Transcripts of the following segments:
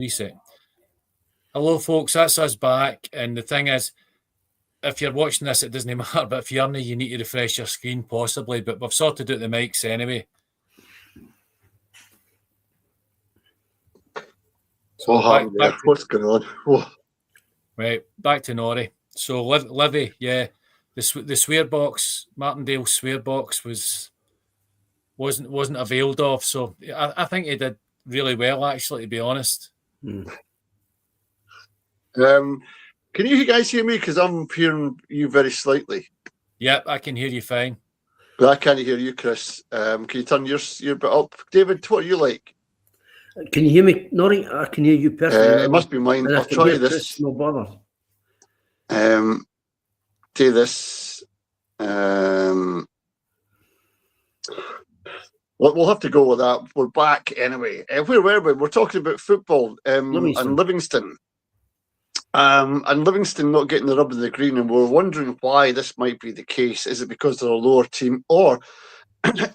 Reset. Hello, folks. That's us back. And the thing is, if you're watching this, it doesn't matter. But if you're not, you need to refresh your screen, possibly. But we've sorted out the mics anyway. So what's going on? Whoa. Right, back to Norrie. So Livy, yeah, the swear box, Martindale swear box wasn't availed of. So I think he did really well, actually, to be honest. Can you guys hear me? Because I'm hearing you very slightly. Yep, I can hear you fine. But I can't hear you, Chris. Can you turn your bit up? David, what are you like? Can you hear me, Norrie? I can hear you perfectly. It must be mine. I'll try this. Chris, no bother. Do this. We'll have to go with that. We're back anyway. Where were we? We're talking about football and Livingston. And Livingston not getting the rub of the green, and we're wondering why this might be the case. Is it because they're a lower team, or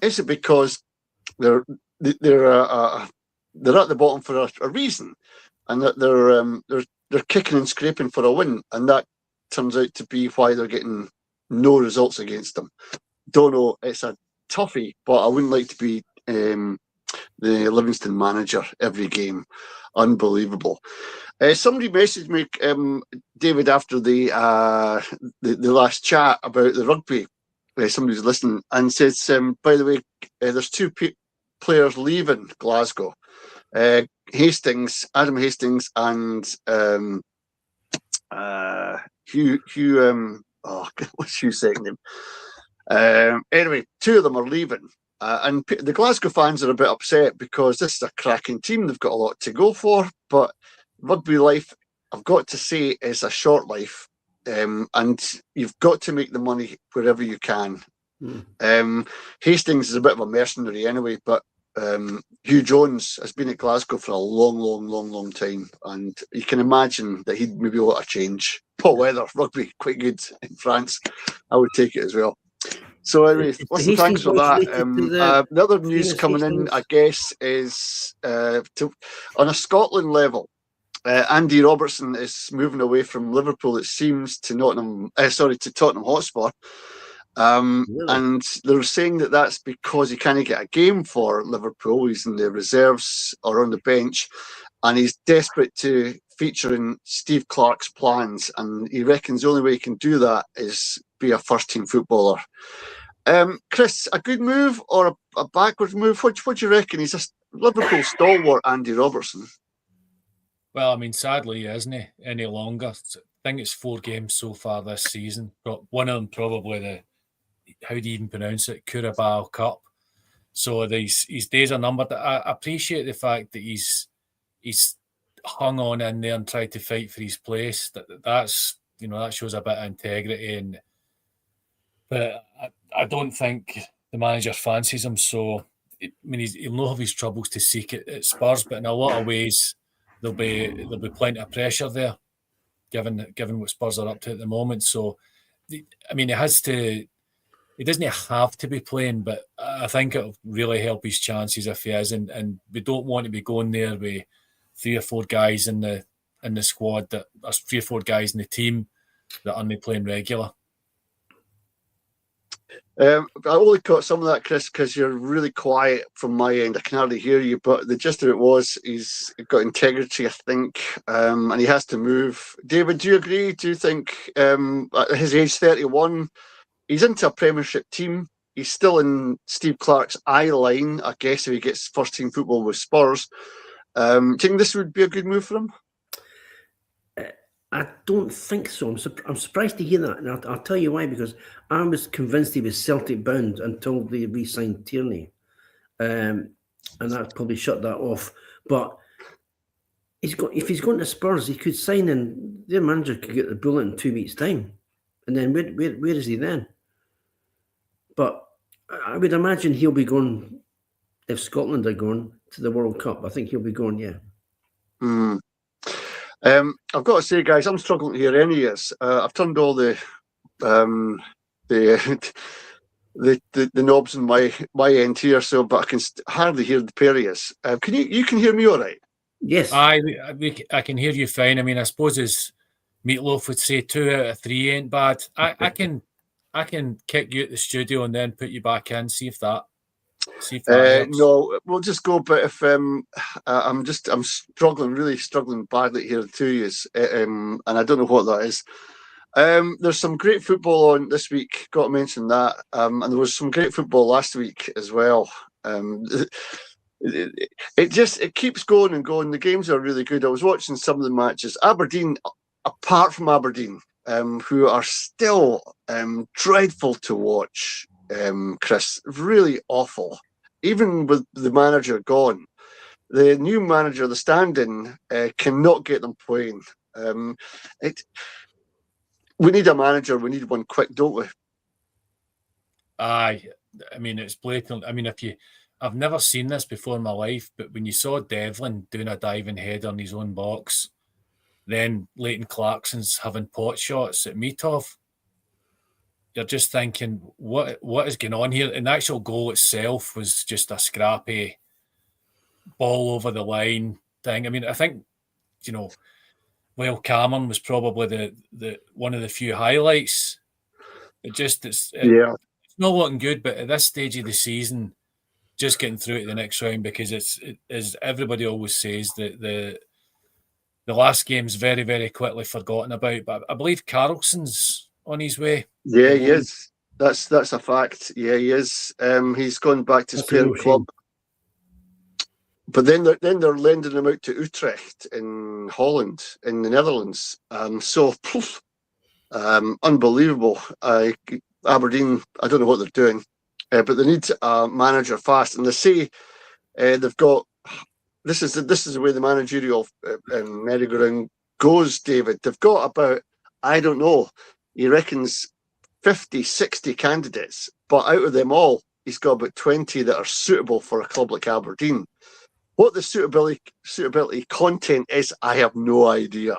is it because they're at the bottom for a reason, and that they're kicking and scraping for a win, and that turns out to be why they're getting no results against them? Don't know. It's a toughie, but I wouldn't like to be the Livingston manager every game. Unbelievable. Somebody messaged me, David, after the last chat about the rugby. Somebody's listening and says, by the way, there's two players leaving Glasgow. Adam Hastings, and Hugh. What's Hugh's second name? Anyway, two of them are leaving. And the Glasgow fans are a bit upset because this is a cracking team. They've got a lot to go for, but rugby life, I've got to say, is a short life, and you've got to make the money wherever you can. Hastings is a bit of a mercenary anyway, but Hugh Jones has been at Glasgow for a long time, and you can imagine that he'd maybe want to change. Hot weather, rugby, quite good in France. I would take it as well. So anyway, listen, thanks for that. The other news coming in, I guess, is on a Scotland level, Andy Robertson is moving away from Liverpool, it seems, to Tottenham Hotspur. Really? And they're saying that that's because he can't get a game for Liverpool. He's in the reserves or on the bench, and he's desperate to feature in Steve Clarke's plans, and he reckons the only way he can do that is be a first-team footballer. Chris, a good move or a backward move? What do you reckon? He's a Liverpool stalwart, Andy Robertson. Well, I mean, sadly, he isn't any longer. I think it's 4 games so far this season. But one of them probably how do you even pronounce it? Carabao Cup. So his days are numbered. I appreciate the fact that he's hung on in there and tried to fight for his place. That shows a bit of integrity. But I don't think the manager fancies him. So I mean, he'll not have his troubles to seek it at Spurs, but in a lot of ways there'll be plenty of pressure there, given what Spurs are up to at the moment. So I mean, he doesn't have to be playing, but I think it'll really help his chances if he is. And we don't want to be going there with 3 or 4 guys in the squad, that there's 3 or 4 guys in the team that aren't playing regular. I only caught some of that, Chris, because you're really quiet from my end. I can hardly hear you, but the gist of it was he's got integrity, I think, and he has to move. David, do you agree? Do you think at his age, 31, he's into a Premiership team? He's still in Steve Clarke's eye line, I guess, if he gets first-team football with Spurs. Do you think this would be a good move for him? I don't think so. I'm surprised to hear that, and I'll tell you why. Because I was convinced he was Celtic bound until they re-signed Tierney, and that probably shut that off. But if he's going to Spurs, he could sign, and their manager could get the bullet in 2 weeks' time, and then where is he then? But I would imagine he'll be going, if Scotland are going to the World Cup. I think he'll be going, yeah. I've got to say, guys, I'm struggling to hear any of this. I've turned all the knobs in my end here, but I can hardly hear the pair of you. You can hear me all right? Yes. I can hear you fine. I mean, I suppose as Meatloaf would say, 2 out of 3 ain't bad. I can kick you at the studio and then put you back in. See if that helps. No, we'll just go. But if I'm really struggling badly here too, is and I don't know what that is. There's some great football on this week. Got to mention that. And there was some great football last week as well. It keeps going and going. The games are really good. I was watching some of the matches. Aberdeen, apart from Aberdeen, who are still dreadful to watch, Chris, really awful. Even with the manager gone, the new manager, the stand-in, cannot get them playing. We need a manager. We need one quick, don't we? I mean, it's blatant. I mean, I've never seen this before in my life, but when you saw Devlin doing a diving header in his own box, then Leighton Clarkson's having pot shots at Mitov, you're just thinking, what is going on here? And the actual goal itself was just a scrappy ball over the line thing. I mean, I think, Cameron was probably the one of the few highlights. It's not looking good, but at this stage of the season, just getting through to the next round, because it as everybody always says, that the last game's very, very quickly forgotten about. But I believe Carlson's on his way. Yeah, he is. That's a fact. Yeah, he is. He's gone back to his parent club. But then they're lending him out to Utrecht in Holland, in the Netherlands. Unbelievable. Aberdeen, I don't know what they're doing, but they need a manager fast. And they say they've got. This is the way the managerial merry-go-round goes, David. They've got about, I don't know, he reckons 50, 60 candidates, but out of them all, he's got about 20 that are suitable for a club like Aberdeen. What the suitability content is, I have no idea.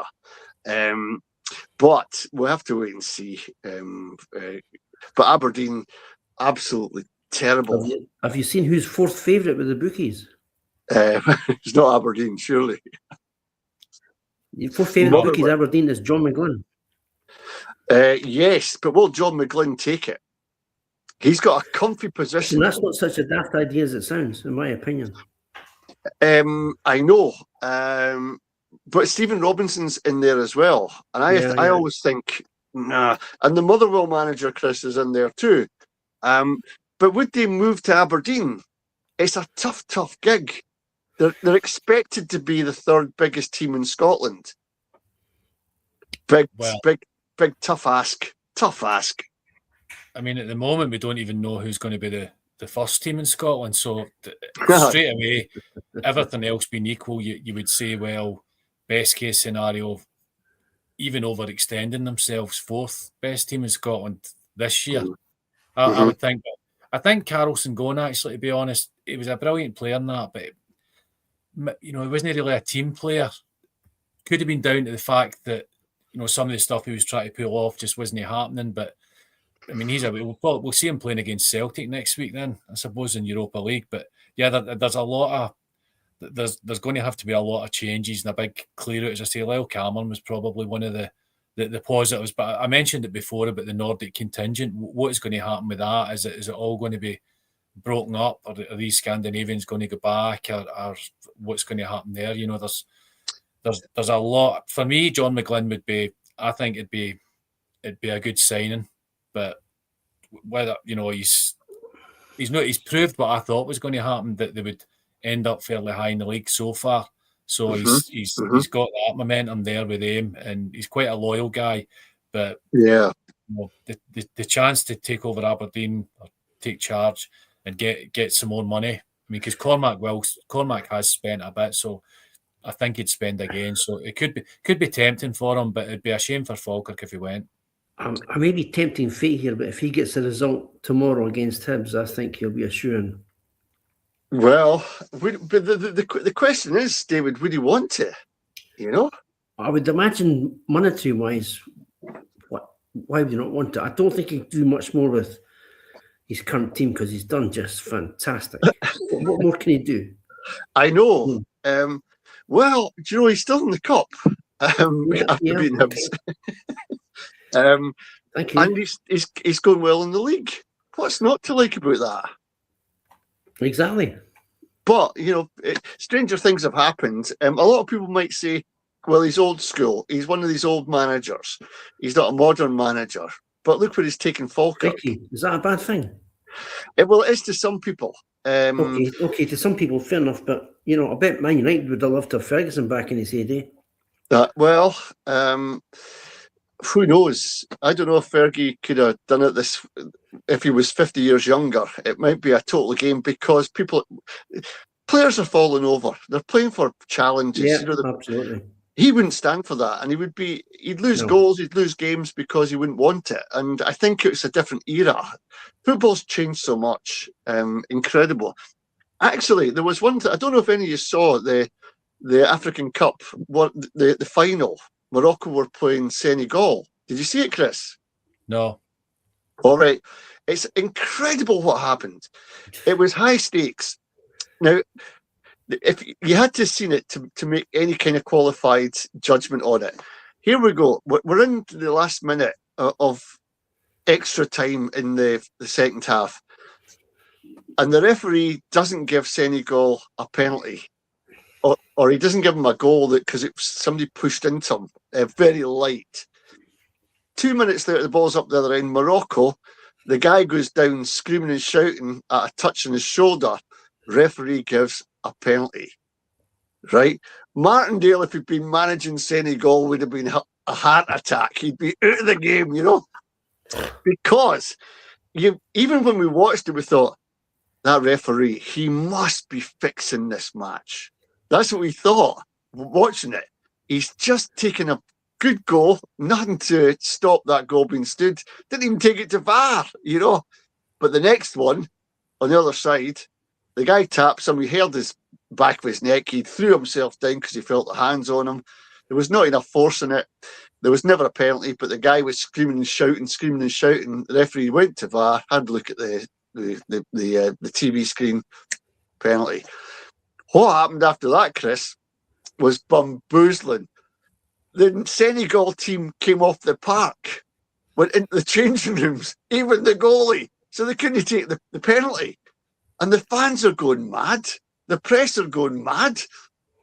But we'll have to wait and see. But Aberdeen, absolutely terrible. Have you seen who's fourth favourite with the bookies? It's not Aberdeen, surely. Your fourth favourite bookies, Aberdeen, is John McGlynn. Yes, but will John McGlynn take it? He's got a comfy position. And that's not such a daft idea as it sounds, in my opinion. I know, but Stephen Robinson's in there as well, and I always think, nah. And the Motherwell manager, Chris, is in there too. But would they move to Aberdeen? It's a tough gig. They're expected to be the third biggest team in Scotland. Big, tough ask. Tough ask. I mean, at the moment, we don't even know who's going to be the first team in Scotland. So straight away, everything else being equal, you would say, well, best case scenario, even overextending themselves, fourth best team in Scotland this year. I would think. I think Carlson going, actually, to be honest, he was a brilliant player in that, but he wasn't really a team player. Could have been down to the fact that some of the stuff he was trying to pull off just wasn't happening. But I mean, we'll see him playing against Celtic next week. Then I suppose in Europa League. But yeah, there's going to have to be a lot of changes and a big clear out. As I say, Lyle Cameron was probably one of the positives. But I mentioned it before about the Nordic contingent. What is going to happen with that? Is it all going to be broken up, or are these Scandinavians going to go back, or what's going to happen there? There's a lot. For me, John McGlynn would be. I think it'd be a good signing, but whether he's proved what I thought was going to happen, that they would end up fairly high in the league so far. So he's got that momentum there with him, and he's quite a loyal guy. But yeah, the chance to take over Aberdeen or take charge and get some more money. I mean, because Cormac has spent a bit, so I think he'd spend again. So it could be tempting for him, but it'd be a shame for Falkirk if he went. I may be tempting fate here, but if he gets a result tomorrow against Hibs, I think he'll be a shoo-in. Well, but the question is, David, would he want to? I would imagine monetary-wise, why would he not want to? I don't think he'd do much more with his current team because he's done just fantastic. What more can he do? I know. Well, do you know he's still in the cup after beating Hibs. Thank you. And he's going well in the league. What's not to like about that? Exactly. But, stranger things have happened. A lot of people might say, well, he's old school. He's one of these old managers. He's not a modern manager. But look where he's taken Falkirk. Is that a bad thing? Well, it is to some people. Okay, to some people, fair enough. But, I bet Man United would have loved to have Ferguson back in his heyday. Who knows? I don't know if Fergie could have done it if he was 50 years younger. It might be a total game because players are falling over. They're playing for challenges. Yeah, absolutely. He wouldn't stand for that, and he'd lose goals, he'd lose games because he wouldn't want it. And I think it's a different era. Football's changed so much, incredible. Actually, there was one. I don't know if any of you saw the African Cup, the final. Morocco were playing Senegal. Did you see it, Chris? No. All right. It's incredible what happened. It was high stakes. Now, if you had to have seen it to make any kind of qualified judgment on it, here we go. We're in the last minute of extra time in the second half, and the referee doesn't give Senegal a penalty. Or he doesn't give him a goal because somebody pushed into him, very light. 2 minutes later, the ball's up the other end. Morocco, the guy goes down screaming and shouting at a touch on his shoulder. Referee gives a penalty. Right? Martindale, if he'd been managing Senegal, would have been a heart attack. He'd be out of the game, Because even when we watched it, we thought, that referee, he must be fixing this match. That's what we thought watching it. He's just taken a good goal, nothing to stop that goal being stood. Didn't even take it to VAR, But the next one, on the other side, the guy taps him. He held his back of his neck. He threw himself down because he felt the hands on him. There was not enough force in it. There was never a penalty, but the guy was screaming and shouting. The referee went to VAR, had a look at the TV screen, penalty. What happened after that, Chris, was bamboozling. The Senegal team came off the park, went into the changing rooms, even the goalie, so they couldn't take the penalty. And the fans are going mad. The press are going mad.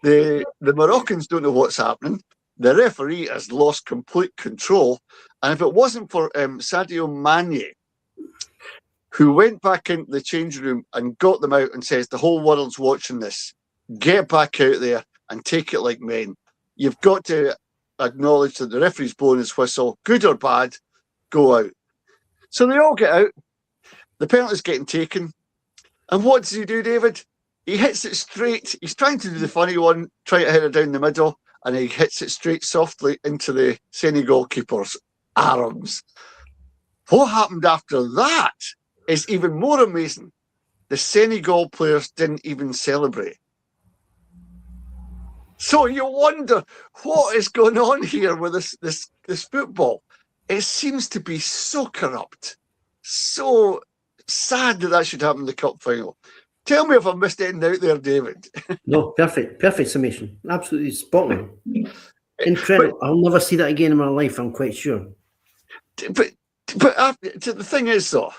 The Moroccans don't know what's happening. The referee has lost complete control. And if it wasn't for Sadio Mane, who went back into the changing room and got them out and says, the whole world's watching this. Get back out there and take it like men. You've got to acknowledge that the referee's blowing his whistle, good or bad, go out. So they all get out. The penalty's getting taken. And what does he do, David? He hits it straight. He's trying to do the funny one, try to hit it down the middle, and he hits it straight softly into the Senegal keeper's arms. What happened after that is even more amazing. The Senegal players didn't even celebrate. So you wonder what is going on here with this football. It seems to be so corrupt, so sad that should happen in the cup final. Tell me if I missed anything out there, David. No, perfect summation. Absolutely spot on. Incredible. I'll never see that again in my life, I'm quite sure. But the thing is, though,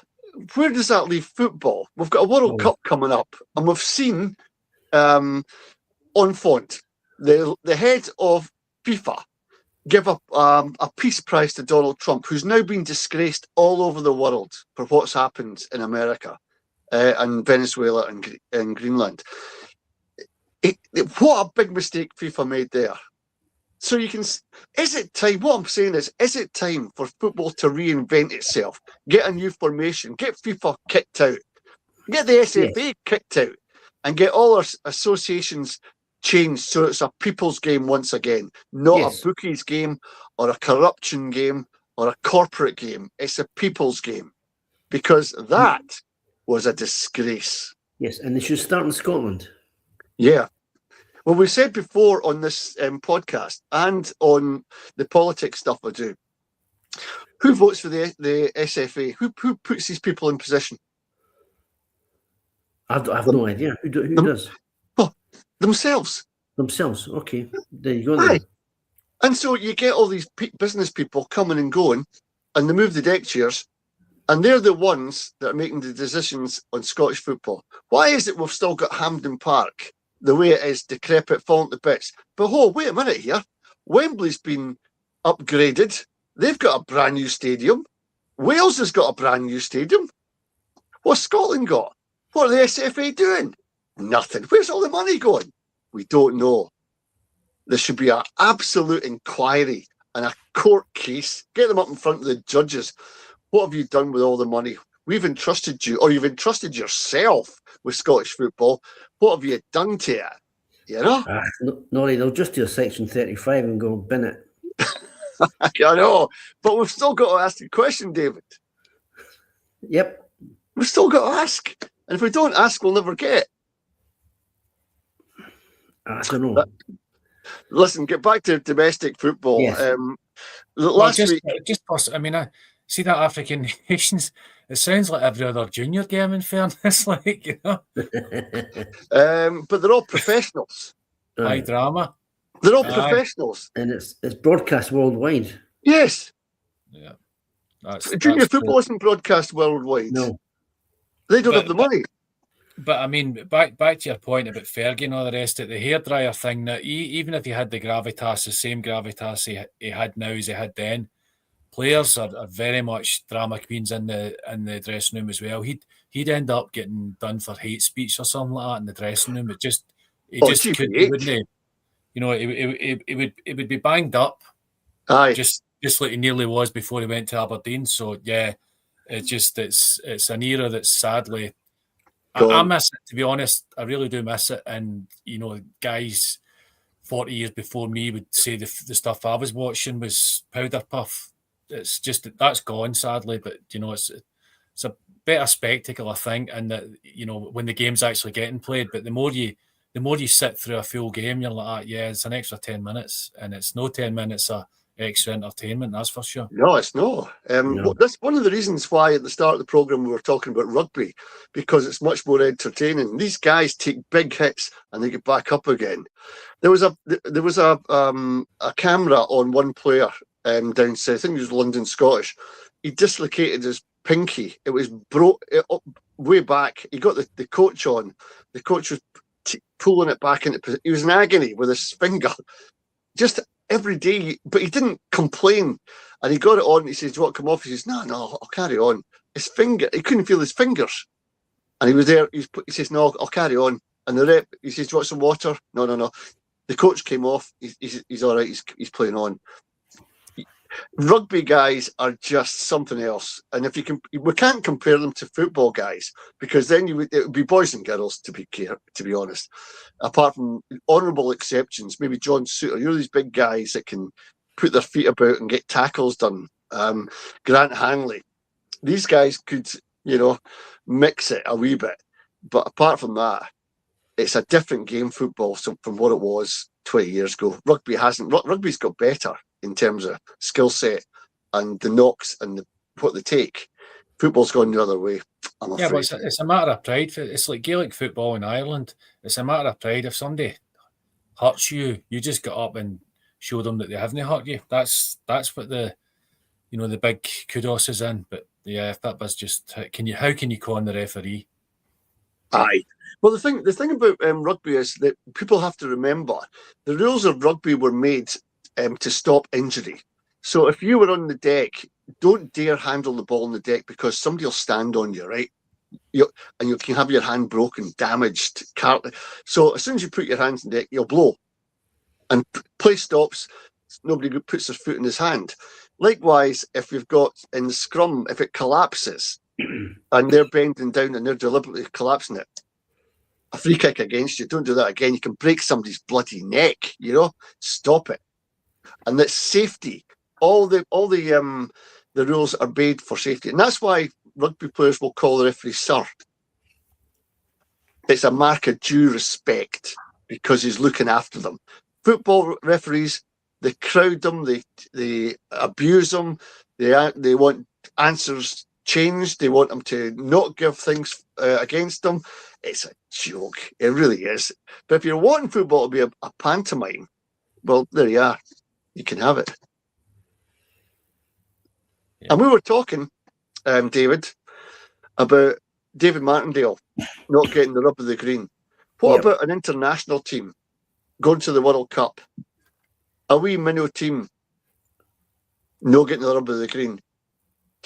where does that leave football? We've got a World Cup coming up, and we've seen Enfant, the head of FIFA, give up a peace prize to Donald Trump, who's now been disgraced all over the world for what's happened in America and Venezuela and Greenland. What a big mistake FIFA made there. So is it time, what I'm saying is it time for football to reinvent itself, get a new formation, get FIFA kicked out, get the SFA kicked out, and get all our associations changed so it's a people's game once again, not a bookies game or a corruption game or a corporate game. It's a people's game, because that was a disgrace. Yes, and they should start in Scotland. Yeah. Well, we said before on this podcast and on the politics stuff I do, who votes for the SFA? Who puts these people in position? I have no idea. Who does? Well, themselves. themselves. Okay, there you go. Aye. Then. And so you get all these business people coming and going, and they move the deck chairs, and they're the ones that are making the decisions on Scottish football. Why is it we've still got Hampden Park the way it is, decrepit, falling to bits? But wait a minute here. Wembley's been upgraded. They've got a brand new stadium. Wales has got a brand new stadium. What's Scotland got? What are the SFA doing? Nothing. Where's all the money going? We don't know. There should be an absolute inquiry and a court case. Get them up in front of the judges. What have you done with all the money? We've entrusted you, or you've entrusted yourself with Scottish football. What have you done to it? You know? No, they'll just do a Section 35 and go bin it. I know, but we've still got to ask the question, David. Yep. We've still got to ask. And if we don't ask, we'll never get. I don't know. Listen, get back to domestic football. Yes. Last week, I mean, I see that African nations. It sounds like every other junior game. In fairness, like, you know. But they're all professionals. High drama. They're all professionals, and it's broadcast worldwide. Yes. Yeah. Junior football isn't broadcast worldwide. No, they don't have the money. But I mean, back to your point about Fergie and all the rest of it, the hairdryer thing. Now, even if he had the gravitas, the same gravitas he had now as he had then, players are very much drama queens in the dressing room as well. He'd end up getting done for hate speech or something like that in the dressing room. He couldn't, wouldn't he? You know, it would be banged up. Aye. Just like he nearly was before he went to Aberdeen. So yeah, it's an era that's sadly. I miss it, to be honest. I really do miss it. And, you know, guys 40 years before me would say the stuff I was watching was powder puff. It's just that's gone, sadly. But, you know, it's a better spectacle, I think. And, that, you know, when the game's actually getting played. But the more you sit through a full game, you're like, yeah, it's an extra 10 minutes. And it's no 10 minutes of extra entertainment, that's for sure. No, it's not. That's one of the reasons why at the start of the programme we were talking about rugby, because it's much more entertaining. These guys take big hits and they get back up again. There was a camera on one player down south. I think he was London Scottish. He dislocated his pinky. It was broke way back. He got the coach on. The coach was pulling it back into position. He was in agony with his finger. Just every day, but he didn't complain, and he got it on. And he says, "Do you want to come off?" He says, "No, I'll carry on." His finger, he couldn't feel his fingers, and he was there. He says, "No, I'll carry on." And the rep, he says, "Do you want some water?" No. The coach came off. He's all right. He's playing on. Rugby guys are just something else, and we can't compare them to football guys, because then it would be boys and girls to be honest. Apart from honourable exceptions, maybe John Suter. You're these big guys that can put their feet about and get tackles done. Grant Hanley. These guys could, you know, mix it a wee bit, but apart from that, it's a different game, football, from what it was 20 years ago. Rugby's got better in terms of skill set and the knocks and what they take. Football's gone the other way, I'm afraid. Yeah, but it's a matter of pride. It's like Gaelic football in Ireland. It's a matter of pride. If somebody hurts you, you just get up and show them that they haven't hurt you. That's what the big kudos is in. But yeah, if that was just how can you con the referee? Aye. Well, the thing about rugby is that people have to remember the rules of rugby were made to stop injury. So if you were on the deck, don't dare handle the ball on the deck, because somebody will stand on you, right? You can have your hand broken, damaged. So as soon as you put your hands on the deck, you'll blow. And play stops, nobody puts their foot in his hand. Likewise, if you've got in the scrum, if it collapses and they're bending down and they're deliberately collapsing it, a free kick against you, don't do that again. You can break somebody's bloody neck, you know? Stop it. And that's safety. All the rules are made for safety. And that's why rugby players will call the referee sir. It's a mark of due respect because he's looking after them. Football referees, they crowd them, they abuse them, they want answers change. They want them to not give things against them. It's a joke. It really is. But if you're wanting football to be a pantomime, well, there you are. You can have it. Yeah. And we were talking, David, about David Martindale not getting the rub of the green. What about an international team going to the World Cup? A wee minnow team not getting the rub of the green. Do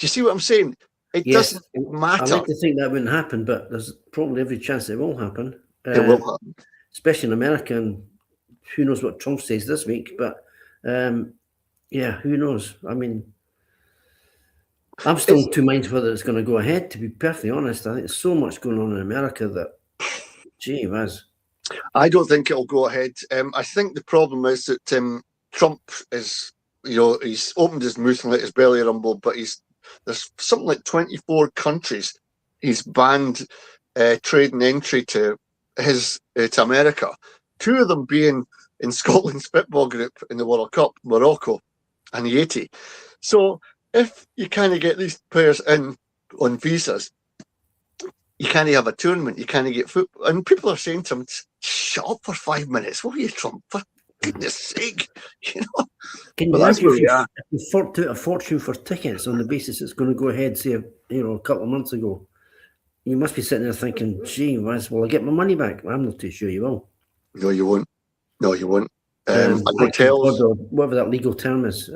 you see what I'm saying? It doesn't matter. I like to think that wouldn't happen, but there's probably every chance it will happen. It will happen. Especially in America, and who knows what Trump says this week. But, who knows? I mean, I'm still in two minds whether it's going to go ahead, to be perfectly honest. I think there's so much going on in America that, gee whiz. I don't think it'll go ahead. I think the problem is that Trump is, he's opened his mouth and let his belly rumble, but there's something like 24 countries he's banned trade and entry to America. 2 of them being in Scotland's football group in the World Cup, Morocco and Haiti. So if you kind of get these players in on visas, you can't have a tournament, you can't get football. And people are saying to him, shut up for 5 minutes, will you, Trump? For goodness sake, Can you imagine if you forked out a fortune for tickets on the basis it's going to go ahead, say, a couple of months ago? You must be sitting there thinking, gee whiz, will I get my money back? I'm not too sure you will. No, you won't. No, you won't. Hotels, whatever that legal term is.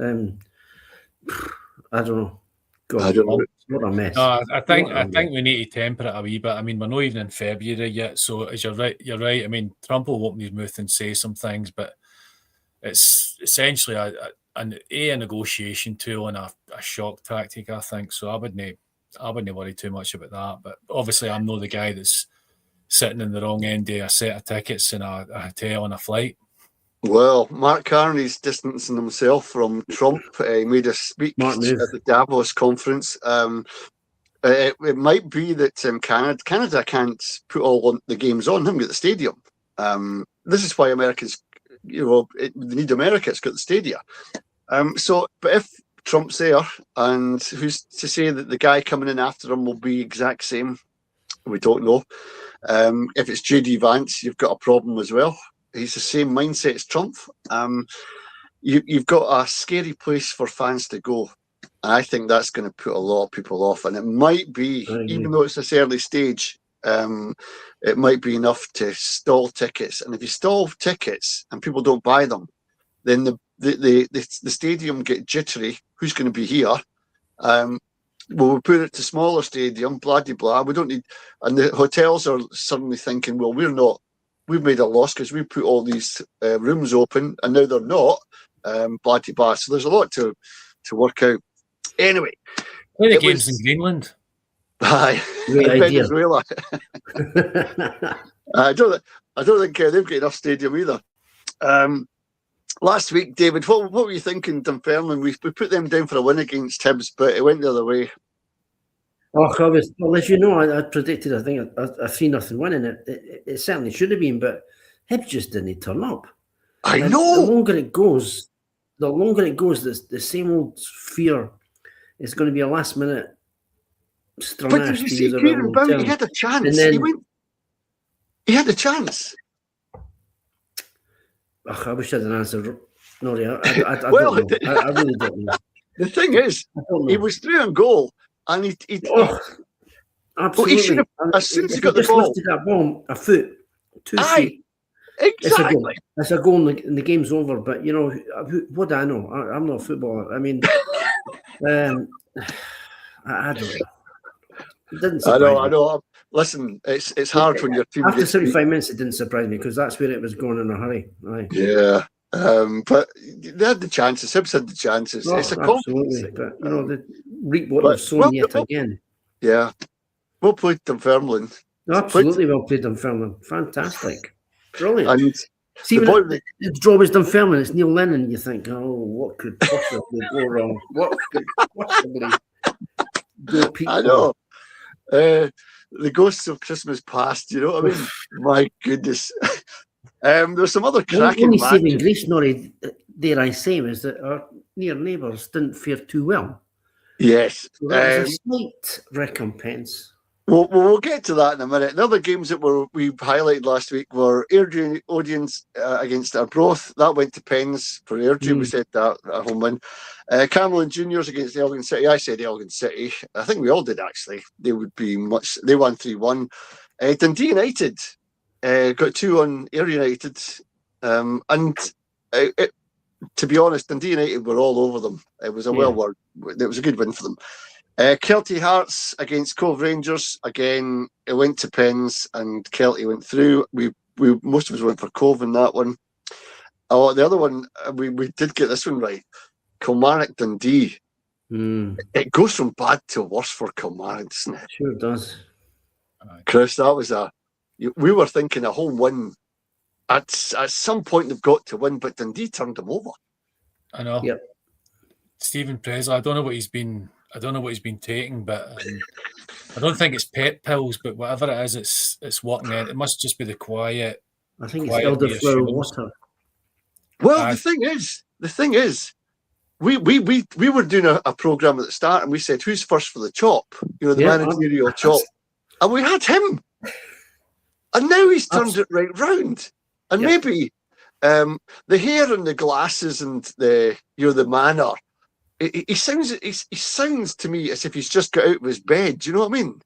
I don't know. God, I don't know. What a mess. No, I think we need to temper it a wee bit. I mean, we're not even in February yet, so as you're right. I mean, Trump will open his mouth and say some things, but it's essentially a negotiation tool and a shock tactic, I think. So I wouldn't worry too much about that. But obviously, I'm not the guy that's sitting in the wrong end of a set of tickets in a hotel on a flight. Well, Mark Carney's distancing himself from Trump. He made a speech at the Davos conference. It might be that Canada can't put all the games on. They haven't got the stadium. This is why Americans, they need America. It's got the stadia. But if Trump's there, and who's to say that the guy coming in after him will be exact same? We don't know. If it's JD Vance, you've got a problem as well. He's the same mindset as Trump. You've got a scary place for fans to go. And I think that's going to put a lot of people off. And it might be, even though it's this early stage, it might be enough to stall tickets. And if you stall tickets and people don't buy them, then the stadium get jittery. Who's going to be here? We'll put it to smaller stadium, blah, blah, blah. We don't need... And the hotels are suddenly thinking, well, we've made a loss because we put all these rooms open and now they're not, blah, blah, blah. So there's a lot to work out. Anyway. Play the games in Greenland. Aye. Venezuela. I don't think they've got enough stadium either. Last week, David, what were you thinking, Dunfermline? We put them down for a win against Hibs, but it went the other way. Well, as you know, I predicted, I think, a 3-0 win, and it certainly should have been, but Hibs just didn't turn up. I know. The longer it goes, the same old fear is going to be a last-minute Stramash. But did you see Kieran Brown? He had a chance. He had a chance. I wish I had an answer. No, I don't know. I really don't know. The thing is, he was through on goal, and he absolutely. He should have, as soon as he got the ball, lifted that ball a foot, 2 feet. Exactly. It's a goal, and the game's over. But what do I know? I'm not a footballer. I mean, I don't know. It didn't surprise me. I know. Listen, it's hard when your team after 35 minutes. It didn't surprise me because that's where it was going in a hurry. Right. Yeah, but they had the chances. Hibs had the chances. It's a absolutely, but they reap what they've sown yet again. Yeah, well played, Dunfermline. Absolutely well played, Dunfermline. Fantastic, brilliant. And see, when the draw was Dunfermline, it's Neil Lennon. You think, what could possibly go wrong? What could possibly go peak? I know. The ghosts of Christmas past, you know what I mean? My goodness. There's some other cracking matches. The only saving grace, Norrie, dare I say, is that our near neighbours didn't fare too well. Yes. So that was a slight recompense. We'll get to that in a minute. The other games that we highlighted last week were Airdrie Odeons against Arbroath. That went to pens for Airdrie. We said that at home win. Camelon Juniors against Elgin City. I said Elgin City. I think we all did, actually. They won 3-1. Dundee United got 2 on Ayr United. To be honest, Dundee United were all over them. It was a it was a good win for them. Kelty Hearts against Cove Rangers. Again, it went to pens and Kelty went through. We most of us went for Cove in that one. Oh, the other one, we did get this one right. Kilmarnock Dundee. It goes from bad to worse for Kilmarnock, doesn't it? Sure does. Chris, that was we were thinking a home win. At some point they've got to win, but Dundee turned them over. I know. Yep. Stephen Presley, I don't know what he's been taking, but I don't think it's pet pills, but whatever it is, it's working out. It must just be the quiet. I think it's elderflower water. Well, the thing is, we were doing a program at the start, and we said, "Who's first for the chop?" The managerial chop, and we had him, and now he's turned it right round, and maybe the hair and the glasses and the manner. He sounds to me as if he's just got out of his bed. Do you know what I mean?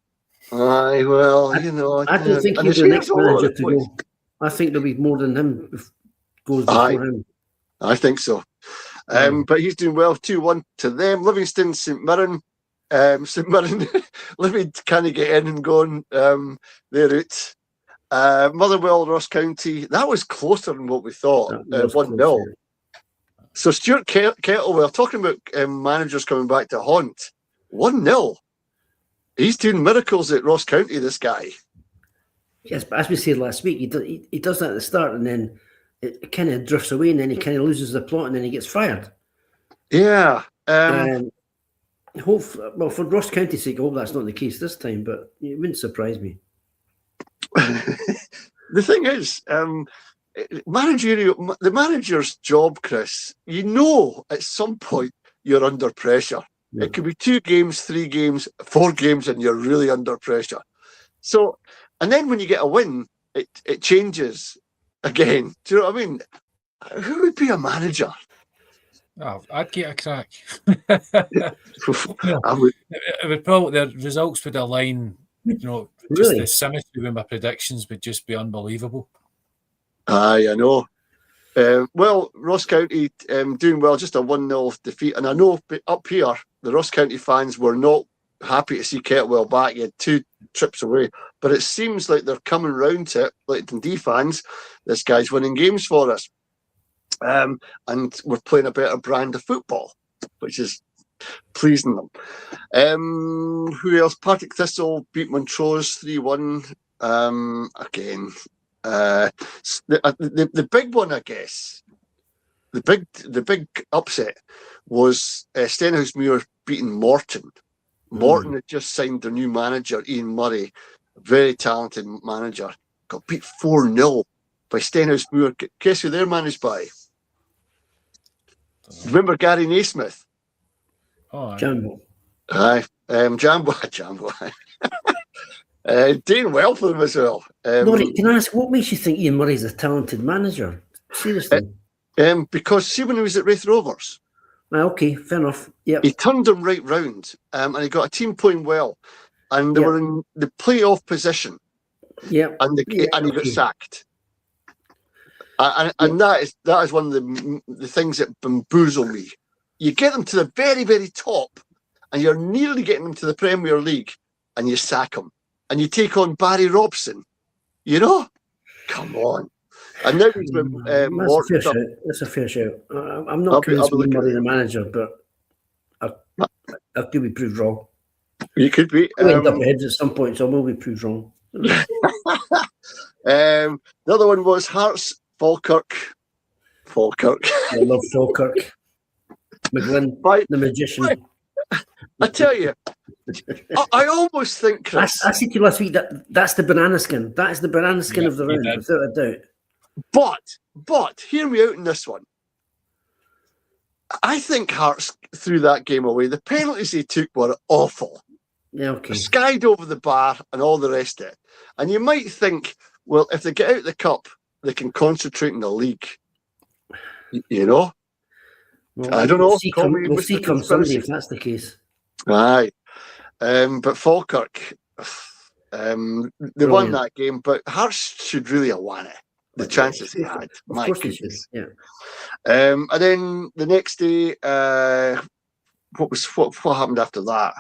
Aye, well, I don't think he's the next manager to go. I think there'll be more than him goes before him. I think so. But he's doing well. 2-1 to them. Livingston, St Mirren. St Mirren, let me kind of get in and go on their route. Motherwell, Ross County. That was closer than what we thought. 1-0. So Stuart Kettlewell, talking about managers coming back to haunt, 1-0. He's doing miracles at Ross County, this guy. Yes, but as we said last week, he does that at the start and then it kind of drifts away and then he kind of loses the plot and then he gets fired. Yeah. For Ross County's sake, I hope that's not the case this time, but it wouldn't surprise me. The thing is, the manager's job, Chris, at some point you're under pressure. Yeah. It could be 2 games, 3 games, 4 games, and you're really under pressure. So, and then when you get a win, it changes again. Do you know what I mean? Who would be a manager? Oh, I'd get a crack. I would. It would probably, the results would align. Just the symmetry with my predictions would just be unbelievable. Aye, I know. Well, Ross County doing well, just a 1-0 defeat. And I know up here, the Ross County fans were not happy to see Kettlewell back. He had 2 trips away. But it seems like they're coming round to it, like Dundee fans. This guy's winning games for us. And we're playing a better brand of football, which is pleasing them. Who else? Partick Thistle beat Montrose 3-1. Again. The big one, I guess, the big upset was Stenhousemuir beating Morton. Morton had just signed their new manager, Ian Murray, a very talented manager. Got beat 4-0 by Stenhousemuir. Guess who they're managed by? Remember Gary Naismith? Oh, Jambo. Aye, Jambo. Doing well for them as well. Laurie, can I ask, what makes you think Ian Murray's a talented manager? Seriously? Because see, when he was at Wraith Rovers, okay, fair enough. Yeah, he turned them right round, and he got a team playing well, and they were in the playoff position. Yeah, and he got sacked. And that is one of the things that bamboozle me. You get them to the very, very top, and you're nearly getting them to the Premier League, and you sack them. And you take on Barry Robson, Come on. And now he's been Morton. That's a fair shout. I'm not convinced Ian Murray the manager, but I could be proved wrong. You could be. We'll end up ahead at some point, so I will be proved wrong. The other one was Hearts, Falkirk. I love Falkirk. McGlynn, the magician. I tell you, I almost think, Chris. I said to you last week that's the banana skin. That is the banana skin of the round, without a doubt. But hear me out in this one. I think Hearts threw that game away. The penalties they took were awful. Yeah, okay. Skied over the bar and all the rest of it. And you might think, well, if they get out the cup, they can concentrate in the league. You know? Well, I don't know. We'll see come Sunday if that's the case. Aye. But Falkirk, they won that game, but Hearts should really have won it. The chances they had. Of course they should, yeah. And then the next day, what happened after that?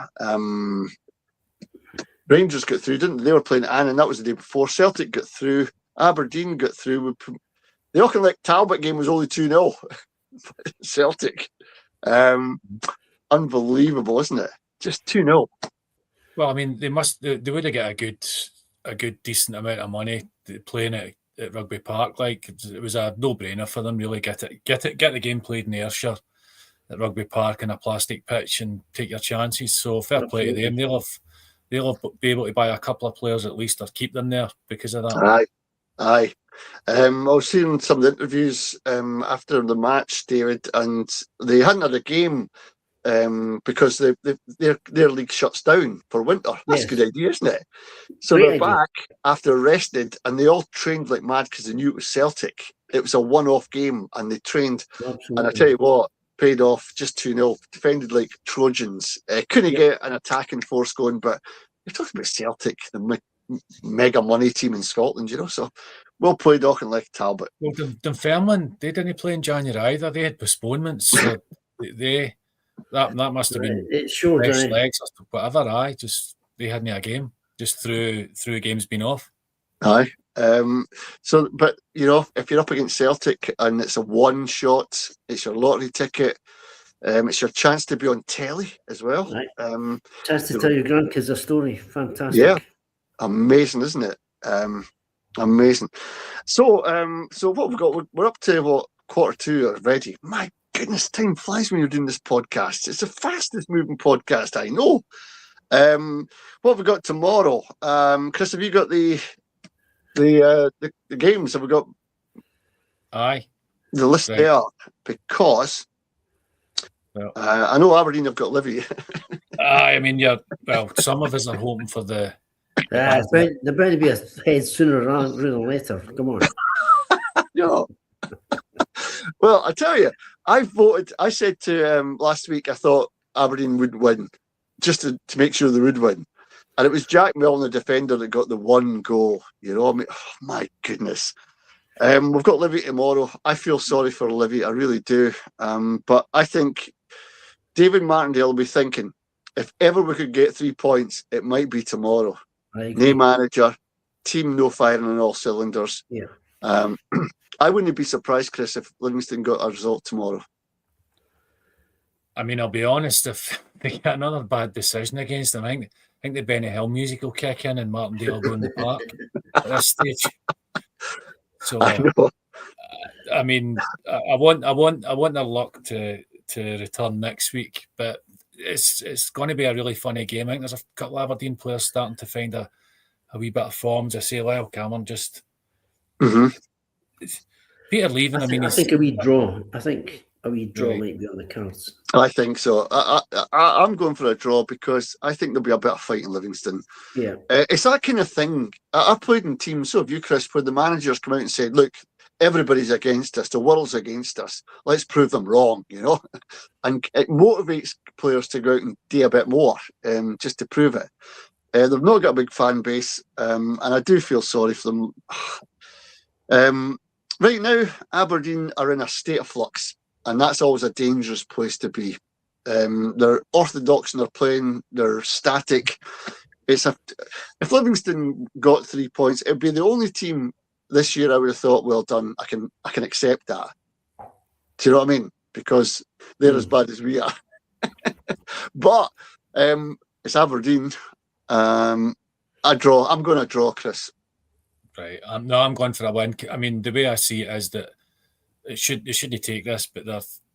Rangers got through, didn't they? They were playing Annan, and that was the day before. Celtic got through. Aberdeen got through. The Auchinleck Talbot game was only 2-0. Celtic. Unbelievable, isn't it? Just 2-0. Well, I mean, they would have got a good decent amount of money playing it at Rugby Park. Like, it was a no-brainer for them. Really get the game played in Ayrshire at Rugby Park in a plastic pitch and take your chances. So fair play to them. They'll be able to buy a couple of players at least or keep them there because of that. Aye. I was seeing some of the interviews after the match, David, and they hadn't had a game because their league shuts down for winter. That's a good idea, isn't it? So they're back after rested, and they all trained like mad because they knew it was Celtic. It was a one-off game, and they trained. Absolutely. And I tell you what, paid off just 2-0. Defended like Trojans. Couldn't get an attacking force going, but you're talking about Celtic, the mega money team in Scotland, you know. So well played, Auchinleck Talbot. Well, Dunfermline, they didn't play in January either. They had postponements. So that must have been fresh legs or whatever. Just they hadn't a game just through games being off. Aye. So, but you know, if you're up against Celtic and it's a one shot, it's your lottery ticket. It's your chance to be on telly as well. Right. Chance to tell your grandkids a story. Fantastic. Yeah, amazing, isn't it? Amazing. So what we've got? We're up to what, 1:45 already. My goodness, time flies when you're doing this podcast. It's the fastest moving podcast I know. What have we got tomorrow? Chris, have you got the games? Have we got? Aye. The list right there, because I know Aberdeen have got Livy. I mean, some of us are hoping for the. There better be a head sooner rather than later. Come on. No. Well, I tell you, I said to last week I thought Aberdeen would win, just to make sure they would win. And it was Jack Milne, the defender, that got the one goal. You know, I mean, oh, my goodness. We've got Livy tomorrow. I feel sorry for Livy, I really do. But I think David Martindale will be thinking, if ever we could get 3 points, it might be tomorrow. New manager, team no firing on all cylinders. Yeah. I wouldn't be surprised, Chris, if Livingston got a result tomorrow. I mean, I'll be honest, if they get another bad decision against them, I think the Benny Hill music will kick in and Martindale will go in the park at this stage. So I mean, I want their luck to return next week, but it's going to be a really funny game. I think there's a couple of Aberdeen players starting to find a wee bit of form. I say, Lyle Cameron just Peter leaving. I think a wee draw. I think a wee draw might be on the cards. I think so. I'm going for a draw because I think there'll be a bit of fight in Livingston. Yeah, it's that kind of thing. I've played in teams, so have you, Chris, where the managers come out and said, "Look, everybody's against us. The world's against us. Let's prove them wrong," you know, and it motivates players to go out and do a bit more, just to prove it. They've not got a big fan base, and I do feel sorry for them. Right now, Aberdeen are in a state of flux, and that's always a dangerous place to be. They're orthodox in their playing. They're static. If Livingston got 3 points, it'd be the only team this year I would have thought, well done, I can accept that. Do you know what I mean? Because they're as bad as we are. But it's Aberdeen. I'm going to draw, Chris. Right. No, I'm going for a win. I mean, the way I see it is that they shouldn't take this, but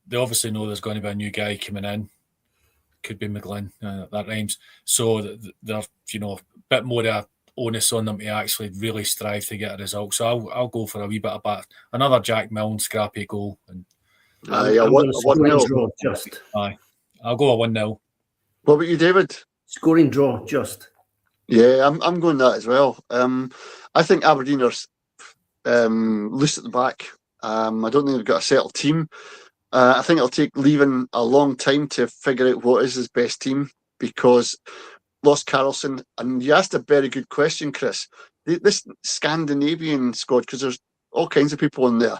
they obviously know there's going to be a new guy coming in. Could be McGlynn. That rhymes. So they're, a bit more onus on them to actually really strive to get a result. So I'll go for a wee bit of another Jack Milne scrappy goal, and Yeah, I'm going to score and 1-0. draw just. Aye, I'll go a 1-0. What about you, David? Scoring draw just. Yeah, I'm going that as well. I think Aberdeen are loose at the back. I don't think they've got a settled team. I think it'll take Leven a long time to figure out what is his best team, because lost Carlson. And you asked a very good question, Chris. This Scandinavian squad, because there's all kinds of people in there.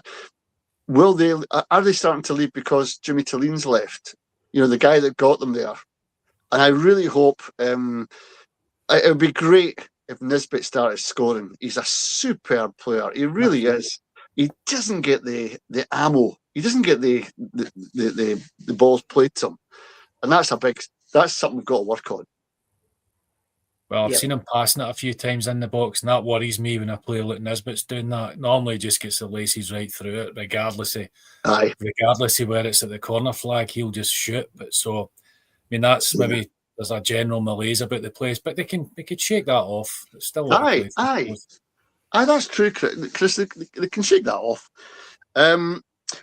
Are they starting to leave because Jimmy Talline's left? You know, the guy that got them there. And I really hope it would be great if Nisbet started scoring. He's a superb player. He really is. He doesn't get the ammo. He doesn't get the balls played to him, and that's something we've got to work on. Well, I've seen him passing it a few times in the box, and that worries me when a player like Nisbet's doing that. Normally, just gets the laces right through it, regardless of where it's at the corner flag. He'll just shoot. But so, I mean, that's maybe there's a general malaise about the place, but they could shake that off. It's still Aye, that's true, Chris. They can shake that off.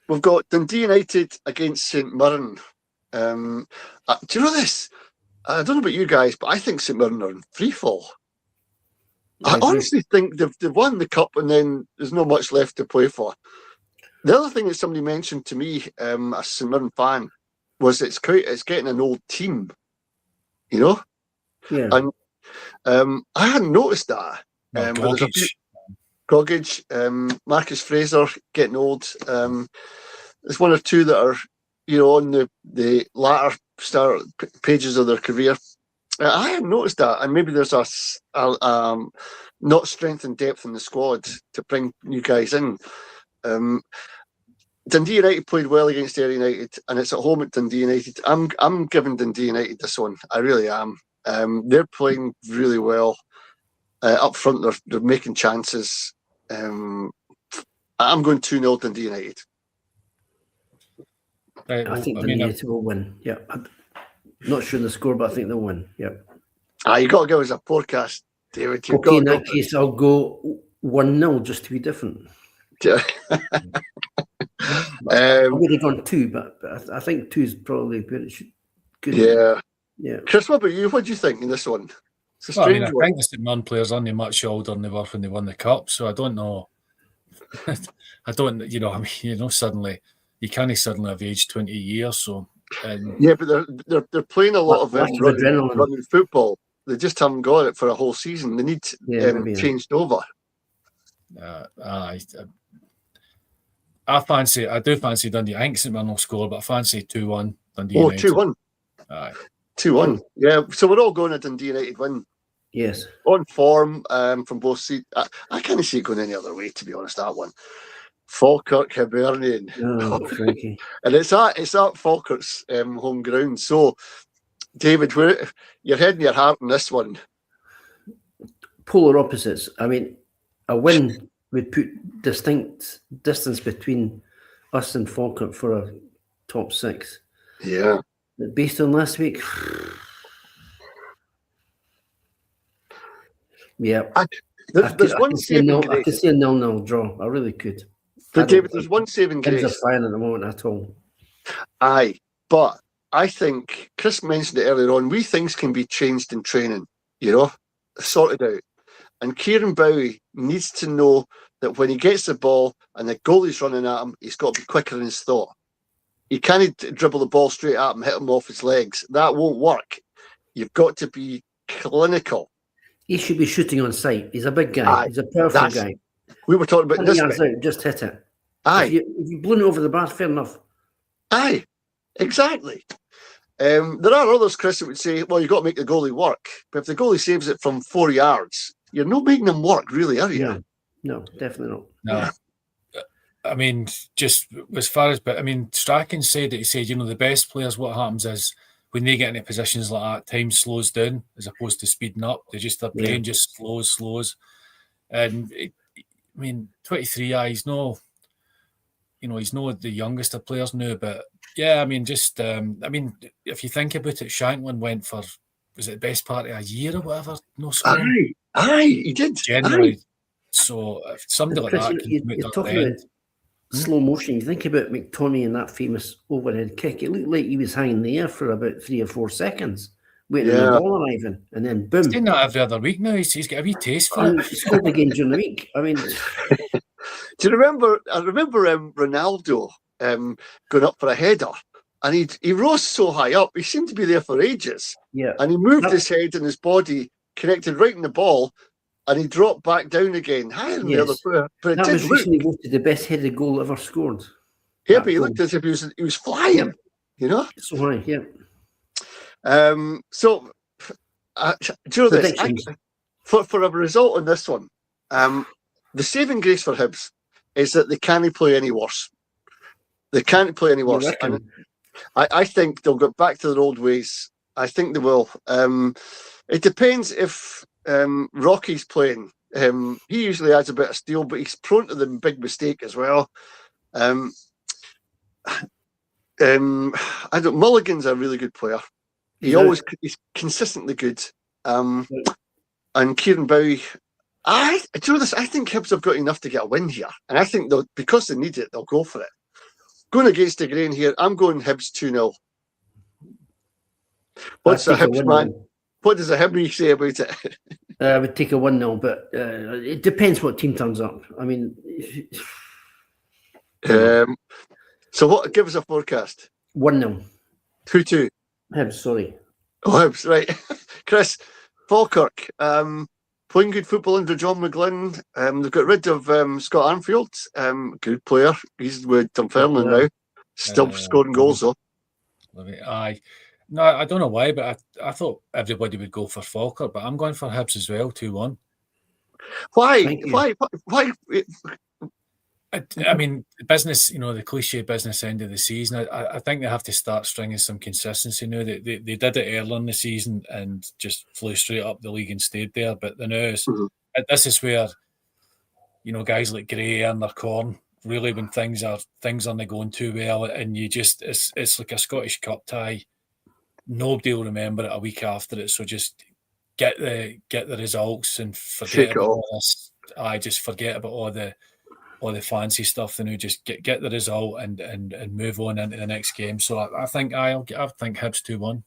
We've got Dundee United against St Mirren. Do you know this? I don't know about you guys, but I think St Mirren are in free fall. I honestly think they've won the cup and then there's not much left to play for. The other thing that somebody mentioned to me, a St Mirren fan, was it's getting an old team, you know? Yeah. And I hadn't noticed that. Gogic, Marcus Fraser getting old. There's one or two that are, you know, on the latter start pages of their career. I hadn't noticed that, and maybe there's not strength and depth in the squad to bring new guys in. Dundee United played well against Ayr United, and it's at home at Dundee United. I'm giving Dundee United this one. I really am. They're playing really well up front. They're making chances. I'm going 2-0 Dundee United. I think Dundee United will win. Yeah, I'm not sure the score, but I think they'll win. Yeah. You got to give us a forecast, David. Okay, in that case, I'll go 1-0 just to be different. I've already gone 2, but I think 2 is probably good. Yeah. Chris, what about you? What do you think in this one? It's a strange one. I think the St Mirren players aren't much older than they were when they won the cup, so I don't know. Suddenly you can't suddenly have aged 20 years. So but they're playing a lot of running football. They just haven't got it for a whole season. They need changed over. I do fancy Dundee. I think St Mirren will score, but I fancy 2-1 Dundee. 2-1. Aye. 2-1. Yeah. So we're all going to Dundee United win. Yes. On form from both sides. I can't see it going any other way, to be honest, that one. Falkirk, Hibernian. Oh, Frankie. And it's at Falkirk's home ground. So, David, you're heading your heart in this one. Polar opposites. I mean, a win would put distinct distance between us and Falkirk for a top 6. Yeah. But based on last week, yeah. I can see a 0-0 draw. I really could. But David, there's one saving grace. Things are fine at the moment at all. Aye, but I think Chris mentioned it earlier on. Things can be changed in training, sorted out. And Kieran Bowie needs to know that when he gets the ball and the goalie's running at him, he's got to be quicker in his thought. He can't dribble the ball straight at him, hit him off his legs. That won't work. You've got to be clinical. He should be shooting on sight. He's a big guy. He's a powerful guy. We were talking about this. Just hit it. Aye. If you blown it over the bar, fair enough. Aye, exactly. There are others, Chris, that would say, well, you've got to make the goalie work. But if the goalie saves it from 4 yards, you're not making them work, really, are you? No, definitely not. No. I mean, just as far as, Strachan said that he said, the best players, what happens is when they get into positions like that, time slows down as opposed to speeding up. Their brain just slows. And 23, he's no, he's not the youngest of players now, but yeah, if you think about it, Shanklin went for, was it the best part of a year or whatever? No scoring. Aye, he did. Generally. Aye. So if somebody like that can you're talking about slow motion. You think about McTominay and that famous overhead kick. It looked like he was hanging in the air for about 3 or 4 seconds, waiting on the ball arriving, and then boom. He's doing that every other week now. He's got a wee taste for it. He scored again during the week. I mean, do you remember? I remember Ronaldo going up for a header, and he rose so high up. He seemed to be there for ages. Yeah, and he moved his head and his body, connected right in the ball, and he dropped back down again, higher than the other player. But that was recently voted the best headed goal ever scored. Yeah, but he looked as if he was flying. You know, so high. Yeah. So, do you know this? For a result on this one, the saving grace for Hibs is that they can't play any worse. They can't play any worse. And I think they'll go back to their old ways. I think they will. It depends if Rocky's playing. He usually adds a bit of steel, but he's prone to the big mistake as well. Mulligan's a really good player. He's consistently good. And Kieran Bowie, I think Hibs have got enough to get a win here, and I think because they need it, they'll go for it. Going against the grain here, I'm going Hibs 2-0. What's the Hibs man? What does the Hibs say about it? I would take a 1-0, but it depends what team turns up. I mean, so what? Give us a forecast. 1-0. 2-2. Hibs, sorry. Oh, Hibs, right. Chris, Falkirk, playing good football under John McGlynn. They've got rid of Scott Armfield, good player. He's with Dunfermline now. Still scoring goals, though. Aye. No, I don't know why, but I thought everybody would go for Falkirk, but I'm going for Hibs as well, 2-1. Why? I mean, business, the cliche business end of the season, I think they have to start stringing some consistency now. They did it earlier in the season and just flew straight up the league and stayed there. But the now this is where, guys like Gray earn their corn, really, when things aren't going too well, and you just, it's like a Scottish Cup tie. Nobody will remember it a week after it, so just get the results and forget about all this. Just forget about all the fancy stuff, and just get the result and move on into the next game. So I think Hibs 2-1.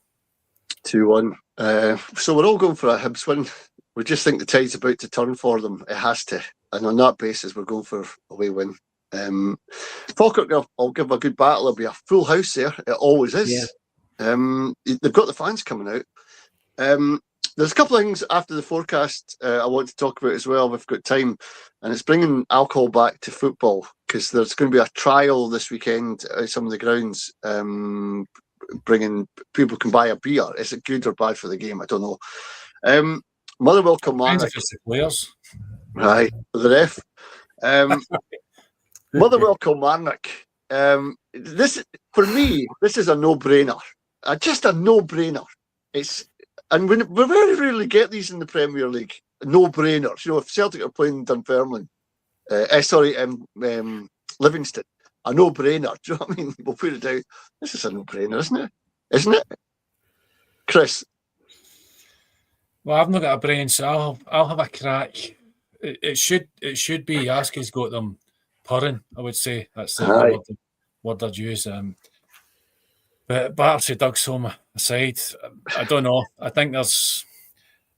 2-1. So we're all going for a Hibs win. We just think the tide's about to turn for them. It has to, and on that basis, we're going for a away win. Falkirk, I'll give a good battle. There'll be a full house there. It always is. Yeah. They've got the fans coming out. There's a couple of things after the forecast I want to talk about as well. We've got time, and it's bringing alcohol back to football, because there's going to be a trial this weekend at some of the grounds. Bringing people can buy a beer. Is it good or bad for the game? I don't know. Motherwell Kilmarnock. It's the players, right? The ref. Motherwell Kilmarnock. This, for me, this is a no-brainer. Just a no-brainer. And we very rarely get these in the Premier League. No-brainers. If Celtic are playing Dunfermline, Livingston, a no-brainer. Do you know what I mean? We'll put it out. This is a no-brainer, isn't it? Isn't it, Chris? Well, I've not got a brain, so I'll have a crack. It should be Yaski's got them purring, I would say. That's the word I'd use. But Bartley Doug's home aside, I don't know. I think there's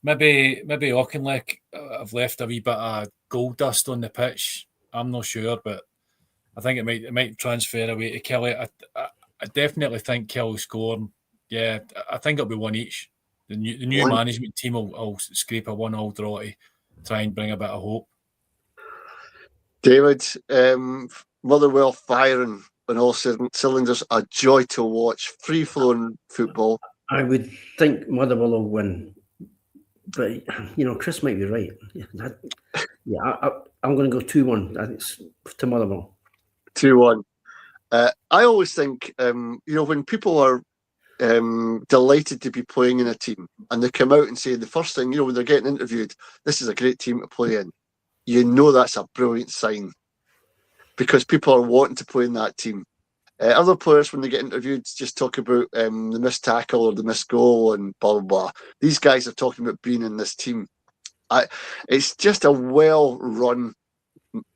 maybe Auchinleck have left a wee bit of gold dust on the pitch. I'm not sure, but I think it might transfer away to Kelly. I definitely think Kelly's scoring. Yeah, I think it'll be one each. The new management team will scrape a 1-1 draw to try and bring a bit of hope. David, Motherwell firing on all cylinders, a joy to watch, free-flowing football. I would think Motherwell will win, but Chris might be right. I'm going to go 2-1. I think it's to Motherwell. 2-1. I always think, when people are delighted to be playing in a team and they come out and say the first thing, when they're getting interviewed, this is a great team to play in. That's a brilliant sign, because people are wanting to play in that team. Other players, when they get interviewed, just talk about the missed tackle or the missed goal and blah, blah, blah. These guys are talking about being in this team. It's just a well-run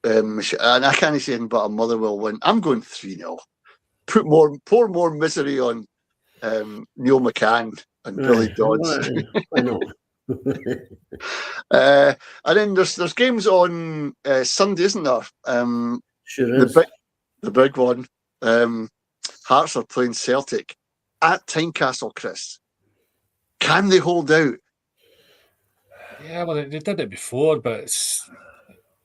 and I can't say anything but a Motherwell win. I'm going 3-0. Pour more misery on Neil McCann and Billy Dodds. I know. And then there's games on Sunday, isn't there? Sure is. The big one. Hearts are playing Celtic at Tynecastle, Chris. Can they hold out? Yeah, well, they did it before, but it's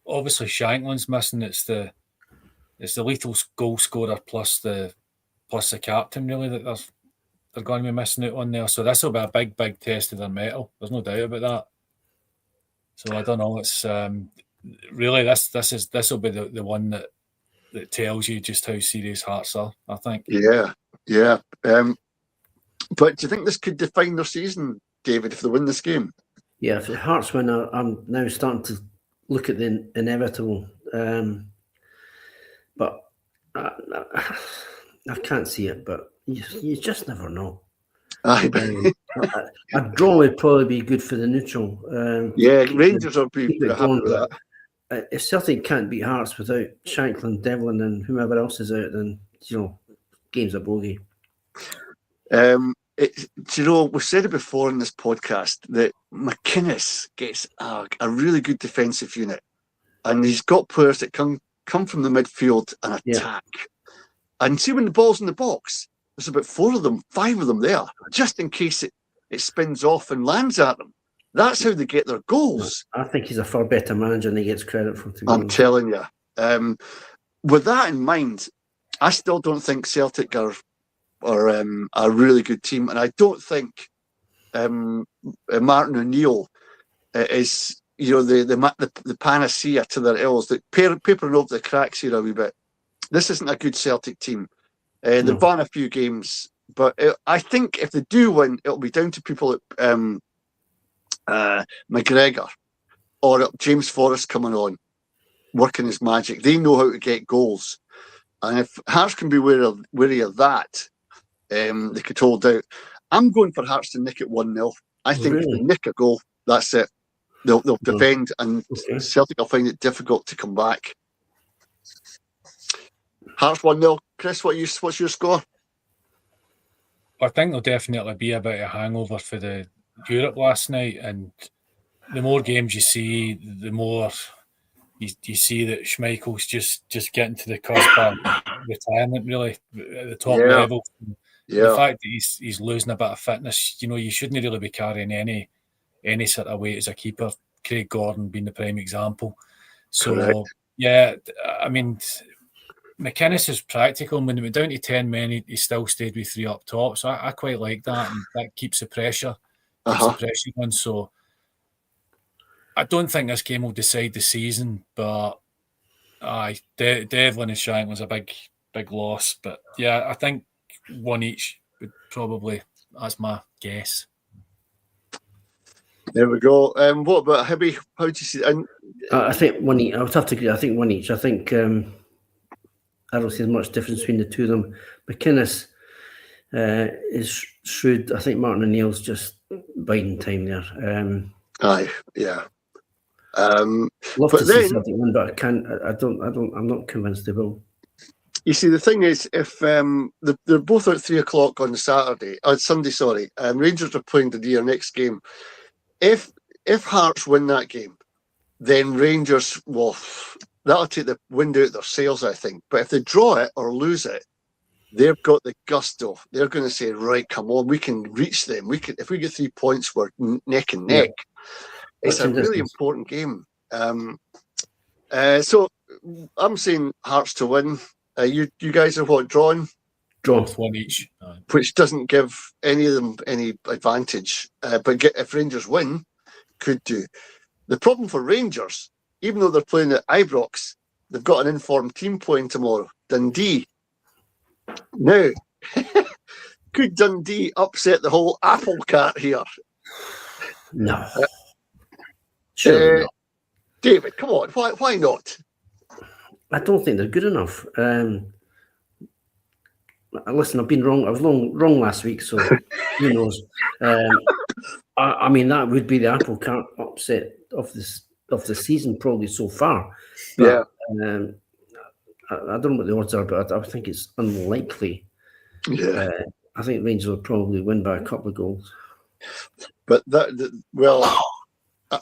obviously Shankland's missing. It's the lethal goal scorer plus the captain, really, that they're going to be missing out on there. So this will be a big test of their mettle. There's no doubt about that. So I don't know. It's really this will be the one that tells you just how serious Hearts are, I think. Yeah. But do you think this could define their season, David, if they win this game? Yeah, if the Hearts win, I'm now starting to look at the inevitable. But I can't see it, but you just never know. A draw would probably be good for the neutral. Rangers will be happy with that. If Celtic can't beat Hearts without Shankland, Devlin, and whomever else is out, then game's a bogey. We've said it before in this podcast that McInnes gets a really good defensive unit, and he's got players that come from the midfield and attack. And see, when the ball's in the box, there's about 5 of them there, just in case it spins off and lands at them. That's how they get their goals. I think he's a far better manager than he gets credit for. I'm telling you. With that in mind, I still don't think Celtic are a really good team, and I don't think Martin O'Neill is the panacea to their ills. That papering over the cracks here a wee bit. This isn't a good Celtic team. They've won a few games, but I think if they do win, it'll be down to people at McGregor or James Forrest coming on, working his magic. They know how to get goals, and if Hearts can be wary of that, they could hold out. I'm going for Hearts to nick it 1-0. I think if they nick a goal, that's it. They'll defend, and Celtic will find it difficult to come back. Hearts 1-0. Chris, what's your score? I think there'll definitely be a bit of a hangover for the Europe last night, and the more games you see, the more you see that Schmeichel's just getting to the cusp of retirement, really, at the top level. The fact that he's losing a bit of fitness, you shouldn't really be carrying any sort of weight as a keeper. Craig Gordon being the prime example. So, correct. I mean, McInnes is practical. When he went down to 10 men, he still stayed with 3 up top. So I quite like that, and that keeps the pressure. On. So I don't think this game will decide the season, but Devlin and Shank was a big loss. But I think 1 each would probably, that's my guess. There we go. What about Hibby? How do you see it? I think 1 each. I would have to agree. I think 1 each. I think I don't see much difference between the two of them. McInnes is shrewd. I think Martin O'Neill's just biding time there. Love to see something win, but I can't. I don't. I'm not convinced they will. You see, the thing is, if they're both at 3 o'clock on Sunday, sorry, Rangers are playing their next game. If Hearts win that game, then Rangers that'll take the wind out of their sails, I think. But if they draw it or lose it, they've got the gusto. They're going to say, right, come on, we can reach them. If we get 3 points, we're neck and neck. It's a really important game. So I'm saying Hearts to win. You guys are what, drawing? Draw 1 each. Which doesn't give any of them any advantage. But if Rangers win, could do. The problem for Rangers, even though they're playing at Ibrox, they've got an informed team playing tomorrow, Dundee. Now, could Dundee upset the whole apple cart here? No. Sure not. David, come on, why not? I don't think they're good enough. Listen, I've been wrong. I was wrong last week, so who knows? I mean, that would be the apple cart upset of this of the season, probably so far. Yeah. But, I don't know what the odds are, but I think it's unlikely. Yeah. I think Rangers will probably win by a couple of goals. But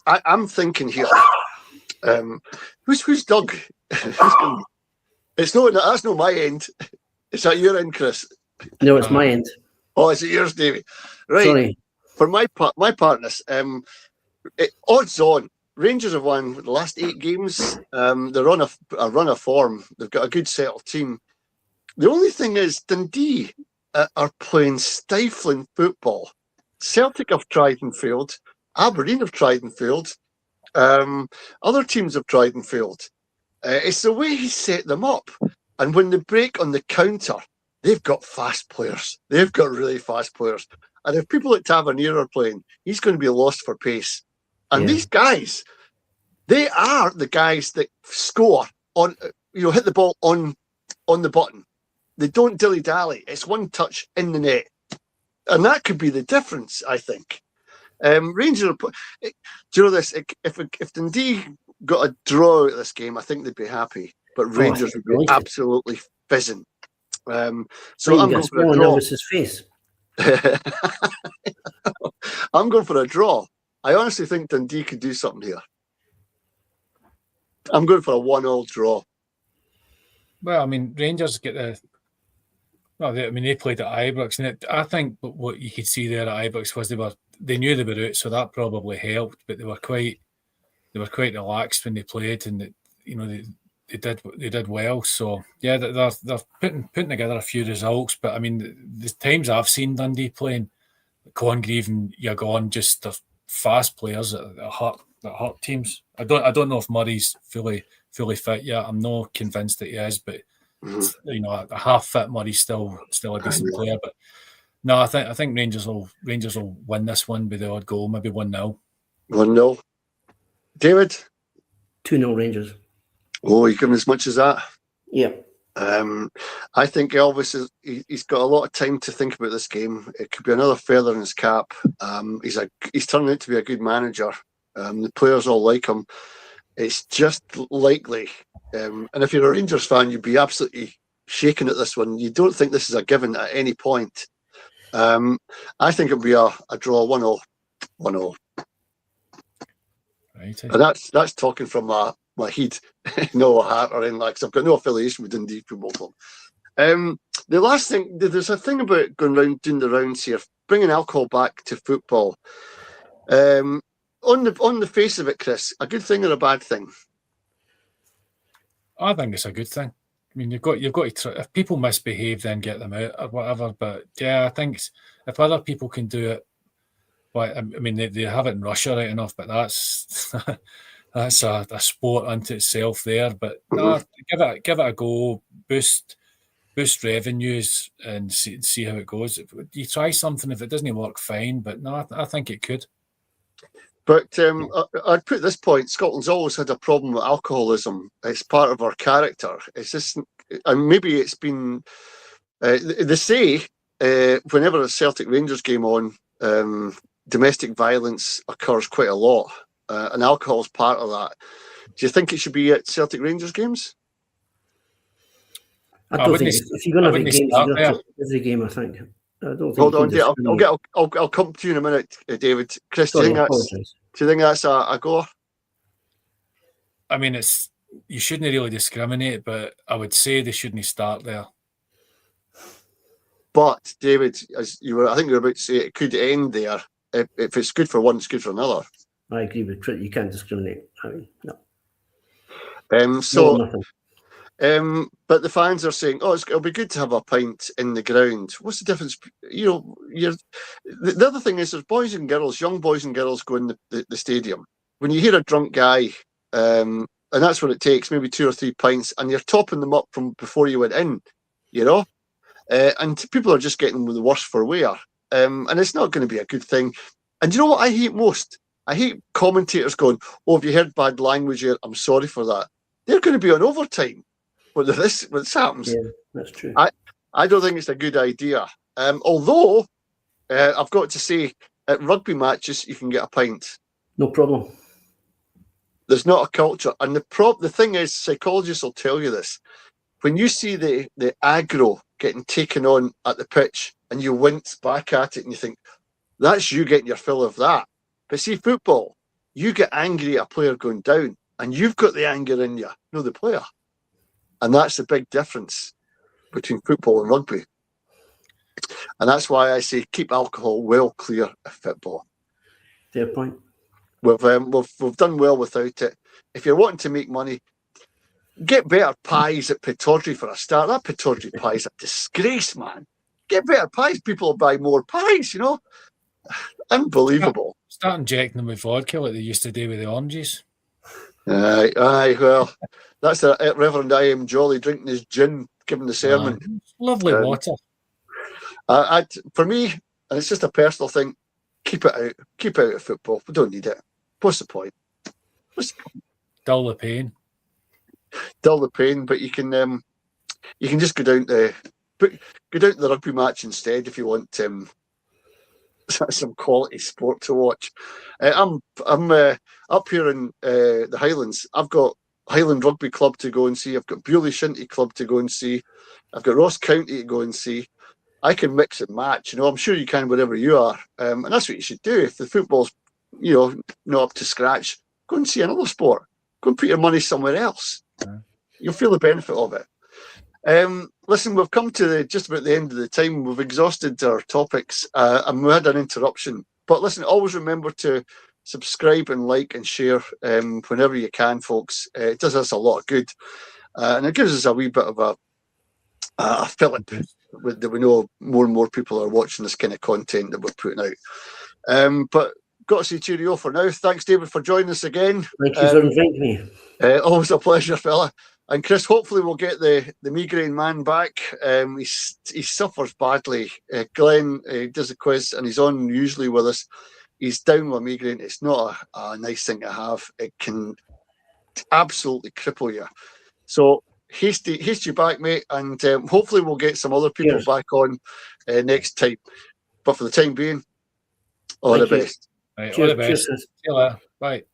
I'm thinking here. Who's Doug? It's not. That's not my end. Is that your end, Chris? No, it's my end. Oh, is it yours, Davey? Right. Sorry. For my partners, odds on. Rangers have won the last 8 games. They're on a run of form. They've got a good settled team. The only thing is Dundee are playing stifling football. Celtic have tried and failed. Aberdeen have tried and failed. Other teams have tried and failed. It's the way he set them up. And when they break on the counter, they've got fast players. They've got really fast players. And if people like Tavernier are playing, he's going to be lost for pace. And these guys, they are the guys that score on, hit the ball on the button. They don't dilly-dally. It's one touch in the net. And that could be the difference, I think. Rangers, do you know this? If Dundee got a draw at this game, I think they'd be happy. But Rangers would be absolutely fizzing. So I'm going for a draw. His face. I'm going for a draw. I honestly think Dundee could do something here. I'm going for a 1-1 draw. Well, I mean, Rangers get the. Well, they played at Ibrox, and I think what you could see there at Ibrox was they knew they were out, so that probably helped. But they were quite relaxed when they played, and they did well. So yeah, they're putting together a few results. But I mean, the times I've seen Dundee playing, Congreve and Yagon, just they're fast players that hurt teams. I don't know if Murray's fully fit yet. I'm not convinced that he is, but a half fit Murray's still a decent player. But no, I think Rangers will win this one by the odd goal, maybe 1-0. 1-0. David? 2-0 Rangers. Oh, you give him as much as that? Yeah. I think Elvis he's got a lot of time to think about this game. It could be another feather in his cap. He's turning out to be a good manager. The players all like him. It's just likely. And if you're a Rangers fan, you'd be absolutely shaken at this one. You don't think this is a given at any point. I think it'll be a draw, 1-0. 1-0. Right. And that's talking from my head, no hat or anything like that. I've got no affiliation with Dundee Football Club. The last thing, there's a thing about going round doing the rounds here, bringing alcohol back to football. On the face of it, Chris, a good thing or a bad thing? I think it's a good thing. I mean, you've got to try. If people misbehave, then get them out or whatever. But yeah, I think if other people can do it, I mean, they have it in Russia right enough, but that's that's a sport unto itself there. But no, give it a go. Boost revenues and see how it goes. You try something. If it doesn't work, fine. But no, I think it could. But I'd put this point: Scotland's always had a problem with alcoholism. It's part of our character. It's just, and maybe it's been. They say whenever a Celtic Rangers game on, domestic violence occurs quite a lot, and alcohol is part of that. Do you think it should be at Celtic Rangers games? I don't think if you're going to have a game, you're going to have every game. I think. Hold on, I'll come to you in a minute, David. Chris, do you think that's a goer? I mean, you shouldn't really discriminate, but I would say they shouldn't start there. But David, I think you were about to say it could end there. If it's good for one, it's good for another. I agree with Trent. You can't discriminate. I mean, no. But the fans are saying, "Oh, it'll be good to have a pint in the ground." What's the difference? The other thing is, there's boys and girls, young boys and girls, go in the stadium. When you hear a drunk guy, and that's what it takes, maybe 2 or 3 pints, and you're topping them up from before you went in, and people are just getting the worse for wear. And it's not going to be a good thing. And you know what I hate most? I hate commentators going, "Oh, have you heard bad language here? I'm sorry for that." They're going to be on overtime when this happens. Yeah, that's true. I don't think it's a good idea. Although, I've got to say, at rugby matches, you can get a pint. No problem. There's not a culture. And the thing is, psychologists will tell you this. When you see the aggro getting taken on at the pitch and you wince back at it and you think, that's you getting your fill of that. But see, football, you get angry at a player going down and you've got the anger in you, no the player. And that's the big difference between football and rugby. And that's why I say keep alcohol well clear of football. Fair point. We've done well without it. If you're wanting to make money, get better pies at Pittodrie for a start. That Pittodrie pie is a disgrace, man. Get better pies. People will buy more pies, you know. Unbelievable. Start injecting them with vodka like they used to do with the oranges. Aye, well, that's Reverend I Am Jolly drinking his gin, giving the sermon. Lovely water. For me, and it's just a personal thing, keep it out. Keep out of football. We don't need it. What's the point? Dull the pain. Dull the pain, but you can just go down to the rugby match instead if you want some quality sport to watch. I'm up here in the Highlands. I've got Highland Rugby Club to go and see. I've got Bewley Shinty Club to go and see. I've got Ross County to go and see. I can mix and match. You know, I'm sure you can wherever you are, and that's what you should do. If the football's not up to scratch, go and see another sport. Go and put your money somewhere else. Yeah. You'll feel the benefit of it. Listen, we've come to just about the end of the time. We've exhausted our topics and we had an interruption. But listen, always remember to subscribe and like and share whenever you can, folks. It does us a lot of good. And it gives us a wee bit of a fillip that we know more and more people are watching this kind of content that we're putting out. But got to say cheerio for now. Thanks, David, for joining us again. Thank you for inviting me. Always a pleasure, fella. And Chris, hopefully we'll get the migraine man back. He suffers badly. Glenn does a quiz and he's on usually with us. He's down with migraine. It's not a nice thing to have. It can absolutely cripple you. So haste you back, mate. And hopefully we'll get some other people back on next time. But for the time being, all the best. Right, all the best. See you later. Bye.